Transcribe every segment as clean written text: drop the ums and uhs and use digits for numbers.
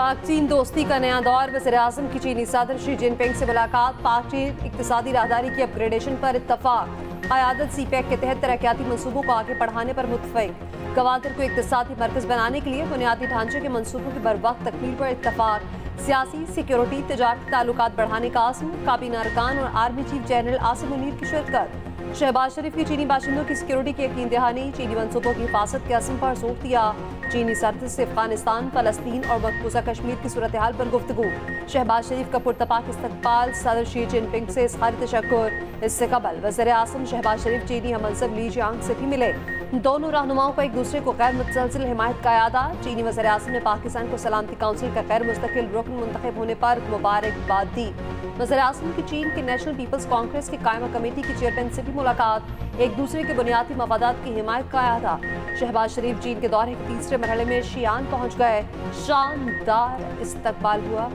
पाक चीन दोस्ती का नया दौर। वज़ीर-ए-आज़म की चीनी सदर शी जिनपिंग से मुलाकात। पाक चीन इक़्तिसादी राहदारी की अपग्रेडेशन पर इत्तफाक। क़यादत CPEC के तहत तरक्याती मनसूबों को आगे बढ़ाने पर मुत्तफ़िक़। गवादर को इक़्तिसादी मरकज़ बनाने के लिए बुनियादी ढांचे के मनसूबों की बरवक्त तकमील पर इत्तफाक। सियासी, सिक्योरिटी, तिजारती ताल्लुकात बढ़ाने का आज़म। काबीना अरकान और army chief general Asim Munir की शिरकत। शहबाज शरीफ की चीनी बाशिंदों की सिक्योरिटी की यकीन दहानी। चीनी मनसूबों की हिफाजत के अज़्म पर जोर दिया। चीनी सदर से अफगानिस्तान, फ़लस्तीन और मकबूजा कश्मीर की सूरत हाल पर गुफ्तगू। शहबाज शरीफ का पुरतपाक इस्तकबाल। सदर शी जिनपिंग से इज़हार तशक्कुर। इससे कबल वज़ीर-ए-आज़म शहबाज शरीफ चीनी हममंसब ली जियांग से भी मिले। दोनों रहनुमाओं को एक दूसरे को गैर मुतसलसिल हिमायत का यादा। चीनी वज़ीर-ए-आज़म ने पाकिस्तान को सलामती काउंसिल का गैर मुस्तकिल रुकन मुंतखब होने पर मुबारकबाद दी। वज़ीर-ए-आज़म की चीन के नेशनल पीपल्स कांग्रेस की कायमा कमेटी की चेयरमैन से भी मुलाकात। एक दूसरे के बुनियादी मफादात की हिमायत का यादा। शहबाज शरीफ चीन के दौरे के तीसरे मरहले में शियान पहुंच गए। शानदार इस्तकबाल हुआ।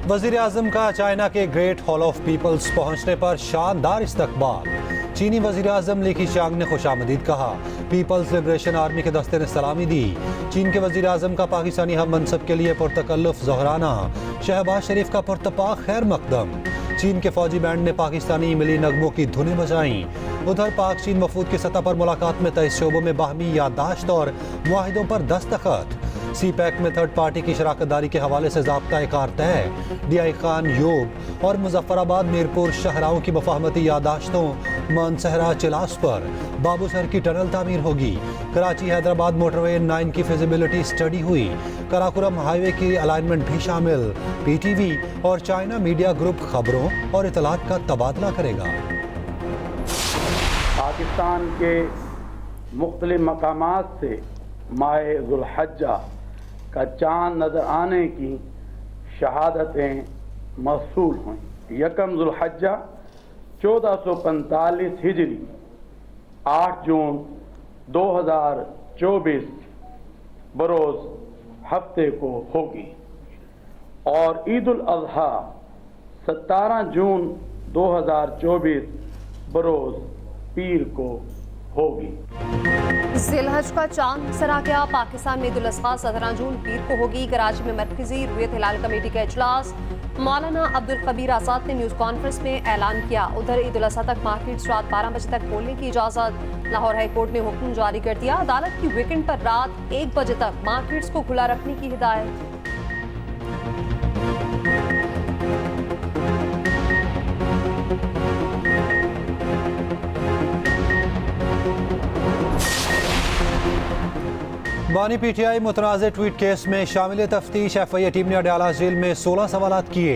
वज़ीर-ए-आज़म का चाइना के ग्रेट हॉल ऑफ पीपल्स पहुंचने पर शानदार इस्तकबाल। चीनी वज़ीर-ए-आज़म ली कीशियांग ने खुशामदीद कहा। पीपल्स लिबरेशन आर्मी के दस्ते ने सलामी दी। चीन के वज़ीर-ए-आज़म का पाकिस्तानी हम मनसब के लिए पुरतकल्लुफ़ ज़ोहराना। शहबाज शरीफ का पुरतपाक खैर मकदम। चीन के फौजी बैंड ने पाकिस्तानी मिली नगमों की धुनें बजाईं। उधर पाक चीन वफूद की सतह पर मुलाकात में तय शोबों में बाहमी याददाश्त और मुआहिदों पर दस्तखत। CPEC में थर्ड पार्टी की शराकतदारी के हवाले से ज़ाब्ता कार तय। DI खान योग और मुजफ्फराबाद मीरपुर शहराओं की मफाहमती यादाश्तों मानसहरा चिलास पर बाबूसर की टनल तामीर होगी। कराची हैदराबाद मोटरवे 9 की फिजिबिलिटी स्टडी हुई। कराकोरम हाईवे की अलाइनमेंट भी शामिल। PTV और चाइना मीडिया ग्रुप खबरों और इतलात का तबादला करेगा। पाकिस्तान के मुख्तलिफ मकामात से माह ज़ुल्हज्जा का चाँद नज़र आने की शहादतें मौसूल हुई। यकम ज़ुल्हज्जा 1445 हिजरी 8 जून 2024 बरोज़ हफ्ते को होगी और ईद उल अज़हा 17 जून 2024 बरोज़ पीर को होगी। ज़िलहज का चांद सरा गया। पाकिस्तान में ईद उल अज़हा 17 जून पीर को होगी। कराची में मरकजी रुयत हिलाल कमेटी का इजलास। मौलाना अब्दुल कबीर आज़ाद ने न्यूज़ कॉन्फ्रेंस में ऐलान किया। उधर ईद उल अज़हा तक मार्केट्स रात 12 बजे तक खोलने की इजाज़त। लाहौर हाई कोर्ट ने हुक्म जारी कर दिया। अदालत की वीकेंड पर रात 1 बजे तक मार्केट्स को खुला रखने की हिदायत। बानी PTI मुतनाज़ ट्वीट केस में शामिल तफ्तीश। FIA टीम ने अडयाला जेल में 16 सवालात किए।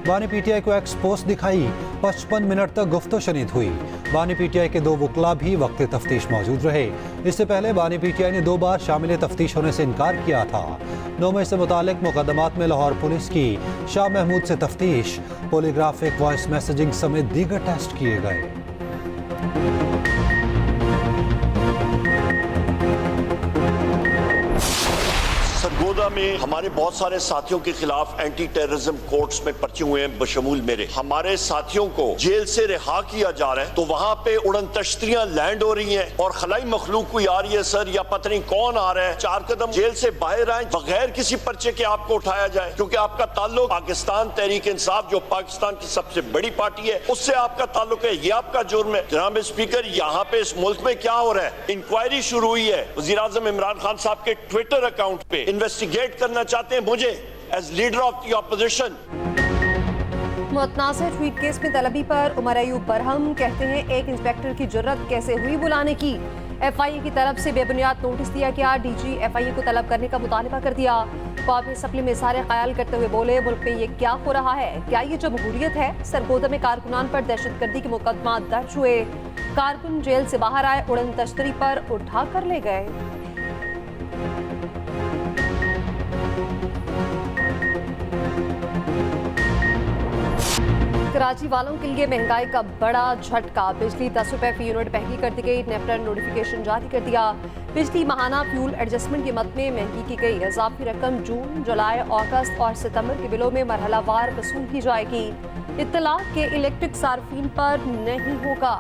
बानी PTI को एक्स पोस्ट दिखाई। 55 मिनट तक गुफ्तो शनीद हुई। बानी PTI के 2 वकला भी वक्त तफ्तीश मौजूद रहे। इससे पहले बानी PTI ने 2 बार शामिल तफ्तीश होने से इनकार किया था। 9 मई से मुतालिक मुकदमात में लाहौर पुलिस की शाह महमूद से तफ्तीश। पोलीग्राफिक वॉइस मैसेजिंग समेत दीगर टेस्ट किए गए। सरगोदा में हमारे बहुत सारे साथियों के खिलाफ एंटी टेररिज्म कोर्ट्स में पर्चे हुए हैं, बशमूल मेरे। हमारे साथियों को जेल से रिहा किया जा रहा है तो वहां पे उड़न तश्तियां लैंड हो रही हैं और खलाई मखलूक कोई आ रही है सर, या पता नहीं कौन आ रहा है। 4 कदम जेल से बाहर आए बगैर किसी पर्चे के आपको उठाया जाए, क्योंकि आपका ताल्लुक पाकिस्तान तहरीक इंसाफ जो पाकिस्तान की सबसे बड़ी पार्टी है उससे आपका ताल्लुक है। ये आपका जुर्म है। जनाब स्पीकर, यहाँ पे इस मुल्क में क्या हो रहा है? इंक्वायरी शुरू हुई है। वज़ीर-ए-आज़म इमरान खान साहब के ट्विटर अकाउंट पे इन्वेस्टिगेट करना चाहते हैं मुझे as leader of the opposition. मुतनाज़ ट्वीट केस में तलबी पर उमर अयूब बरहम कहते हैं एक इंस्पेक्टर की जुर्रत कैसे हुई बुलाने की। FIA की तरफ से बेबुनियाद नोटिस दिया गया। DG FIA को तलब करने का मुतालबा कर दिया। कौमी असम्बली में इज़हार ख्याल करते हुए बोले, मुल्क में ये क्या हो रहा है? क्या ये जमहूरियत है? सरगोदा में कारकुनान पर दहशतगर्दी के मुकदमा दर्ज हुए। कारकुन जेल से बाहर आए, उड़न तश्तरी पर उठा कर ले गए। कराची वालों के लिए महंगाई का बड़ा झटका। बिजली 10 रुपए फी यूनिट महंगी कर दी गई। नेफ्ट नोटिफिकेशन जारी कर दिया। बिजली माहाना फ्यूल एडजस्टमेंट कीमत में महंगी की गई। इजाफी रकम जून, जुलाई, अगस्त और सितंबर के बिलों में मरहलावार वसूल की जाएगी। इत्तला के इलेक्ट्रिक सार्फिन पर नहीं होगा।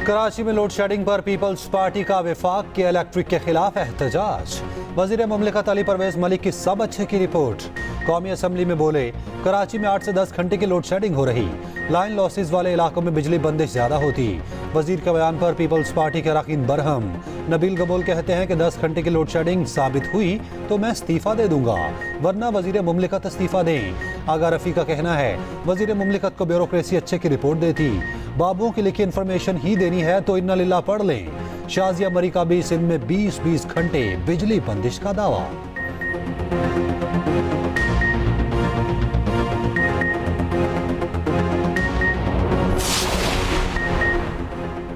कराची में लोड शेडिंग पर पीपल्स पार्टी का वफाक के इलेक्ट्रिक के खिलाफ एहतजाज। वजीर मुमलिकत अली परवेज मलिक की सब अच्छे की रिपोर्ट। कौमी असम्बली में बोले, कराची में 8 से 10 घंटे की लोड शेडिंग हो रही, लाइन लॉसेस वाले इलाकों में बिजली बंदिश ज्यादा होती। वजीर के बयान पर पीपल्स पार्टी के अरकान बरहम। नबील गबोल कहते हैं कि 10 घंटे की लोड शेडिंग साबित हुई तो मैं इस्तीफा दे दूंगा, वरना वजीर मुमलिकत इस्तीफा दें। आगा रफी का कहना है, वजीर मुमलिकत को ब्यूरोक्रेसी अच्छे की रिपोर्ट देती, बाबुओं की लिखी इन्फॉर्मेशन ही देनी है तो इन्ना लिल्लाह पढ़ लें। शाजिया मरी का भी सिंध में 20-20 घंटे बिजली बंदिश का दावा।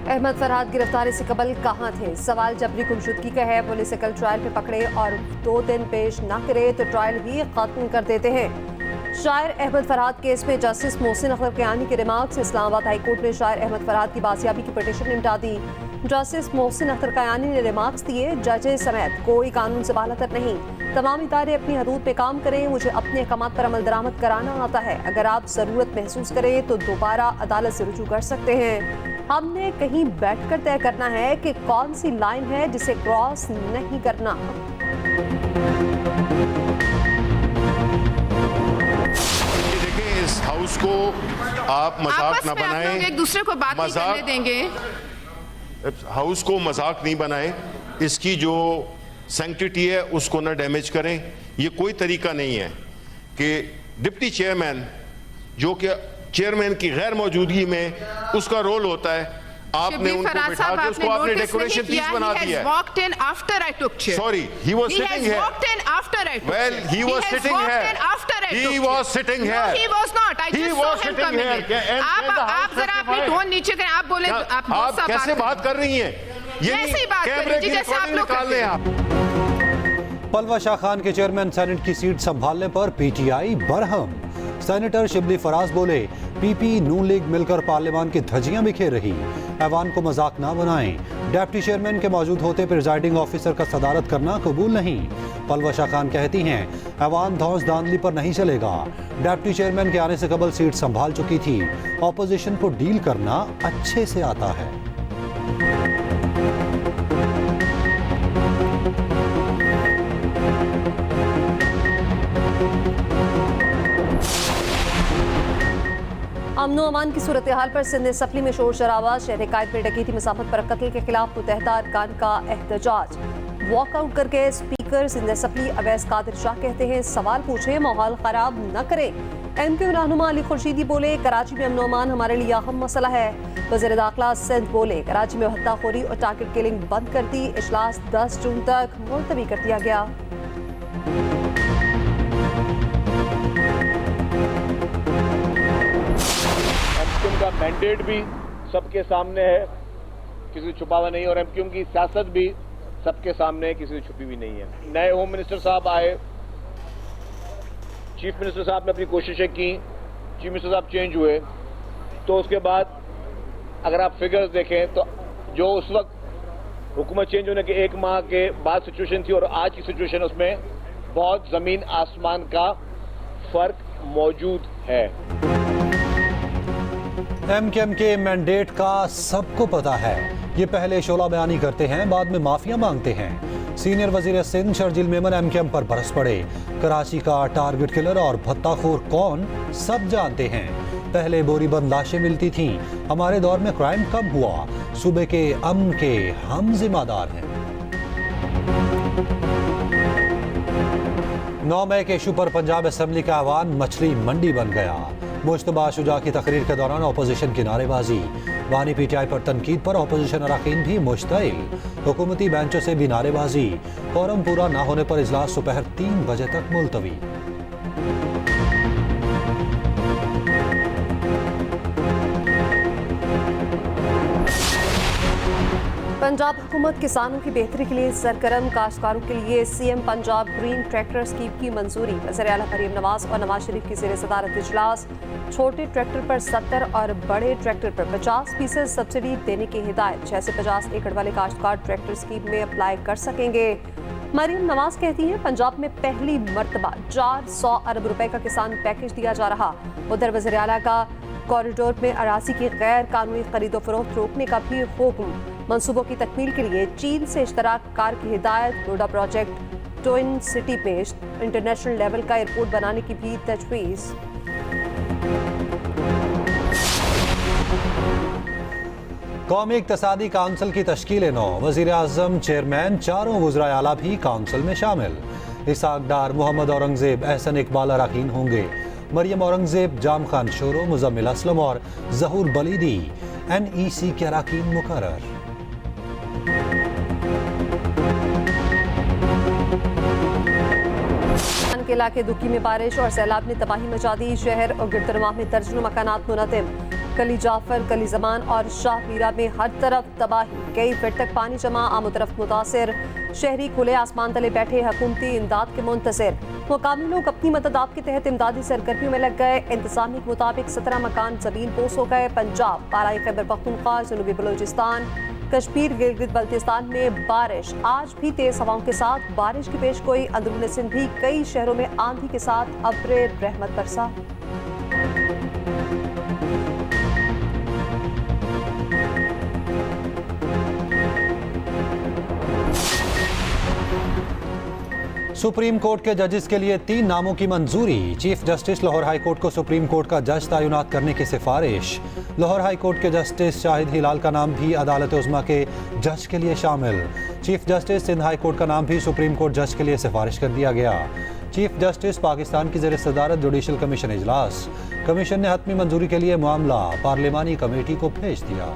अहमद फरहाद गिरफ्तारी से कबल कहां थे? सवाल जबरी गुमशुदगी का है। पुलिस कल ट्रायल पे पकड़े और 2 दिन पेश न करे तो ट्रायल ही खत्म कर देते हैं। शायर अहमद फरहाद केस में जस्टिस मोहसिन अख्तर कयानी के रिमार्क्स। इस्लामाबाद हाई कोर्ट ने शायर अहमद फरहाद की बाजियाबी की पिटीशन निपटा दी। जस्टिस मोहसिन अख्तर कयानी ने रिमार्क्स दिए, जजेस समेत कोई कानून से बालातर नहीं, तमाम इदारे अपनी हदूद पे काम करें, मुझे अपने अहकामात पर अमल दरामद कराना आता है, अगर आप ज़रूरत महसूस करें तो दोबारा अदालत से रुजू कर सकते हैं। हमने कहीं बैठकर तय करना है कि कौन सी लाइन है जिसे क्रॉस नहीं करना। देखिए, इस हाउस को आप मजाक न बनाएं, एक दूसरे को बात नहीं करने देंगे। हाउस को मजाक नहीं बनाएं, इसकी जो सैंक्टिटी है उसको ना डैमेज करें। ये कोई तरीका नहीं है कि डिप्टी चेयरमैन, जो कि चेयरमैन की गैर मौजूदगी में उसका रोल होता है, आपने उनको बिठा के उसको आपने डेकोरेशन पीस बना दिया है। Walked in after I took chair. Sorry, he was sitting here. Walked in after I took Well, he was sitting here. He was sitting here. No, he was not. I just saw him coming in. आप जरा अपनी tone नीचे करें। आप बोले, आप कैसे बात कर रही हैं? ये कैसे बात कर रही हैं जैसे आप लोग करते हैं। पलवा शाह खान के चेयरमैन सेनेट की सीट संभालने पर पीटीआई बरहम। सेनेटर शिबली फराज बोले, पीपी नून लीग मिलकर पार्लियामान की धज्जियां बिखेर रही, ऐवान को मजाक ना बनाएं। डिप्टी चेयरमैन के मौजूद होते प्रिजाइडिंग ऑफिसर का सदारत करना कबूल नहीं। पलवा शाह खान कहती हैं, ऐवान धौंस धांधली पर नहीं चलेगा। डिप्टी चेयरमैन के आने से कबल सीट संभाल चुकी थी, ऑपोजिशन को डील करना अच्छे से आता है। अमनो अमान की सूरत हाल पर सिंध असम्बली में शोर शराबा। शहर कायद में डकैती मसाफत पर कत्ल के खिलाफ मुतहदा अरकान का एहतजाज। वॉकआउट करके स्पीकर सिंध असम्बली अवैस कादिर शाह कहते हैं, सवाल पूछे, माहौल खराब न करें। एमक्यू रहनुमा अली खुर्शीदी बोले, कराची में अमनो अमान हमारे लिए अहम मसला है। वज़ीर दाखिला सिंध बोले, कराची में हत्याखोरी और टारगेट किलिंग बंद कर दी। इजलास 10 जून तक मुलतवी कर दिया गया। का मैंडेट भी सबके सामने है, किसी को छुपावा नहीं, और एमक्यूएम की सियासत भी सबके सामने है, किसी को छुपी भी नहीं है। नए होम मिनिस्टर साहब आए, चीफ मिनिस्टर साहब ने अपनी कोशिशें की, चीफ मिनिस्टर साहब चेंज हुए, तो उसके बाद अगर आप फिगर्स देखें तो जो उस वक्त हुकूमत चेंज होने के 1 माह के बाद सिचुएशन थी और आज की सिचुएशन, उसमें बहुत जमीन आसमान का फर्क मौजूद है। एमक्यूएम के मैंडेट का सबको पता है, ये पहले शोला बयानी करते हैं, बाद में माफिया मांगते हैं। सीनियर वजीर सिंध शर्जील मेमन एमक्यूएम पर बरस पड़े। कराची का टारगेट किलर और भत्ताखोर कौन, सब जानते हैं। पहले बोरीबंद लाशें मिलती थीं, हमारे दौर में क्राइम कम हुआ, सूबे के अमन के हम जिम्मेदार हैं। 9 मई के इशू पर पंजाब असम्बली का ऐवान मछली मंडी बन गया। मुश्तबा शुजा की तकरीर के दौरान अपोजिशन की नारेबाजी। वानी पीटीआई पर तनकीद पर अपोजिशन अरकान भी मुश्तइल। हुकूमती बेंचों से भी नारेबाजी। कोरम पूरा ना होने पर इजलास दोपहर 3 बजे तक मुलतवी। पंजाब हुकूमत किसानों की बेहतरी के लिए सरगर्म। काश्तकारों के लिए CM Punjab green tractor scheme की मंजूरी। वज़ीर आला मरीम नवाज और नवाज शरीफ की ज़ेर सदारत इजलास। छोटे ट्रैक्टर पर 70 और बड़े ट्रैक्टर पर 50% सब्सिडी देने की हिदायत। 6 से 50 एकड़ वाले काश्तकार ट्रैक्टर स्कीम में अप्लाई कर सकेंगे। मरीम नवाज कहती हैं, पंजाब में पहली मर्तबा 400 अरब रुपए का किसान पैकेज दिया जा रहा। उधर वज़ीर आला का कॉरिडोर में अराजी की गैर कानूनी खरीदो फरोख्त रोकने का भी हुक्म। मंसूबों की तकमील के लिए चीन से इश्तराक कार की हिदायत। नोडा प्रोजेक्ट ट्विन सिटी में इंटरनेशनल लेवल का एयरपोर्ट बनाने की भी तजवीज़। कौमी इक्तसादी काउंसिल की तश्कील 9। वज़ीर आज़म चेयरमैन, चारों वज़राए आला भी काउंसिल में शामिल। इसाक डार, मोहम्मद औरंगजेब, एहसन इकबाल अरकान होंगे। मरियम औरंगजेब, जाम खान शोरो, मुजम्मिल असलम और जहूर बलीदी NEC के अरकान मुकर्रर। के इलाके दुखी में बारिश और सैलाब ने तबाही मचा दी। शहर और गिरदरमाह में दर्जनों मकानात मुनहदम। कली जाफर, कली जमान और शाह मीरा में हर तरफ तबाही। कई फीट तक पानी जमा, आमो तरफ मुतासिर। शहरी खुले आसमान तले बैठे हुकूमती इमदाद के मुंतज़िर। मुकामी लोग अपनी मदद आप के तहत इमदादी सरगर्मियों में लग गए। इंतजामिया के मुताबिक 17 मकान जमीन पोस हो गए। पंजाब, बाराई खैबर पख्तूनख्वा, जनूबी बलूचिस्तान, कश्मीर, गिलगित बल्तिस्तान में बारिश। आज भी तेज हवाओं के साथ बारिश की पेशगोई। अंदरूनी सिंध भी कई शहरों में आंधी के साथ अब्रे रहमत बरसा। सुप्रीम कोर्ट के जजेस के लिए 3 नामों की मंजूरी। Chief justice Lahore high court को सुप्रीम कोर्ट का जज तैनात करने की सिफारिश। लाहौर हाई कोर्ट के जस्टिस शाहिद हिलाल का नाम भी अदालत उज़्मा के जज के लिए शामिल। Chief justice Sindh high court का नाम भी सुप्रीम कोर्ट जज के लिए सिफारिश कर दिया गया। चीफ जस्टिस पाकिस्तान की ज़ेर सदारत जुडिशल कमीशन इजलास। कमीशन ने हतमी मंजूरी के लिए मामला पार्लिमानी कमेटी को भेज दिया।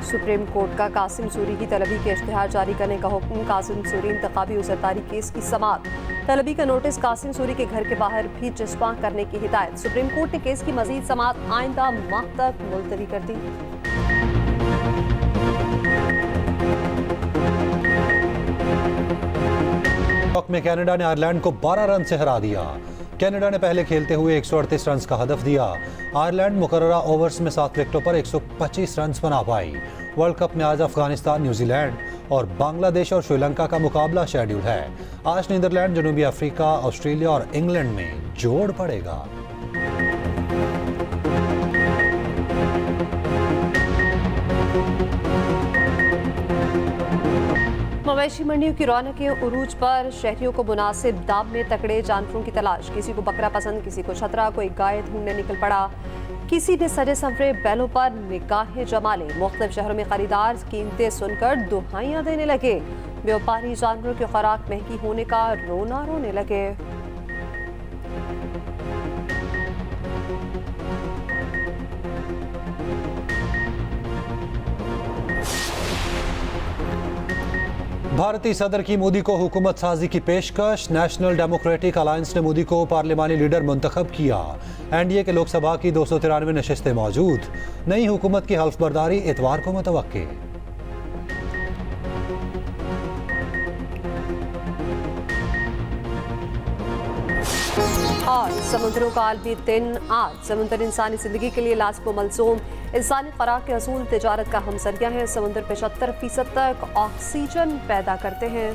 सुप्रीम कोर्ट का कासिम सूरी की तलबी के इश्तिहार जारी करने का हुक्म। कासिम सूरी इंतखाबी उजरदारी केस की समाअत। तलबी का नोटिस कासिम सूरी के घर के बाहर भी चस्पा करने की हिदायत। सुप्रीम कोर्ट ने केस की मजीद समाअत आइंदा माह तक मुलतवी कर दी। में कनाडा ने आयरलैंड को 12 रन से हरा दिया। कनाडा ने पहले खेलते हुए 138 रन का हदफ दिया। आयरलैंड मुकर्ररा ओवर्स में 7 विकेटों पर 125 रन बना पाई। वर्ल्ड कप में आज अफगानिस्तान, न्यूजीलैंड और बांग्लादेश और श्रीलंका का मुकाबला शेड्यूल है। आज नीदरलैंड, जनूबी अफ्रीका, ऑस्ट्रेलिया और इंग्लैंड में जोड़ पड़ेगा। मवेशी मंडियों की रौनकें उरूज पर। शहरियों को मुनासिब दाम में तकड़े जानवरों की तलाश। किसी को बकरा पसंद, किसी को छतरा, कोई गाय ढूंढने निकल पड़ा। किसी ने सजे संवरे बैलों पर निगाहें जमा ली। मुख्तलिफ शहरों में खरीदार कीमतें सुनकर दुहाइयां देने लगे। व्यापारी जानवरों की खुराक महंगी होने का रोना रोने लगे। भारतीय सदर की मोदी को हुकूमत साजी की पेशकश। नेशनल डेमोक्रेटिक अलायंस ने मोदी को पार्लिमानी लीडर मुंतखब किया। NDA के लोकसभा की 293 नशिस्तें मौजूद। नई हुकूमत की हल्फ बर्दारी इतवार को मुतवक्के। और समुद्रों का आलमी दिन आज। समुद्र इंसानी जिंदगी के लिए लाज़िम मलज़ूम इंसानी खुराक के असूल, तिजारत का हमसरिया है। समुद्र 75% तक ऑक्सीजन पैदा करते हैं।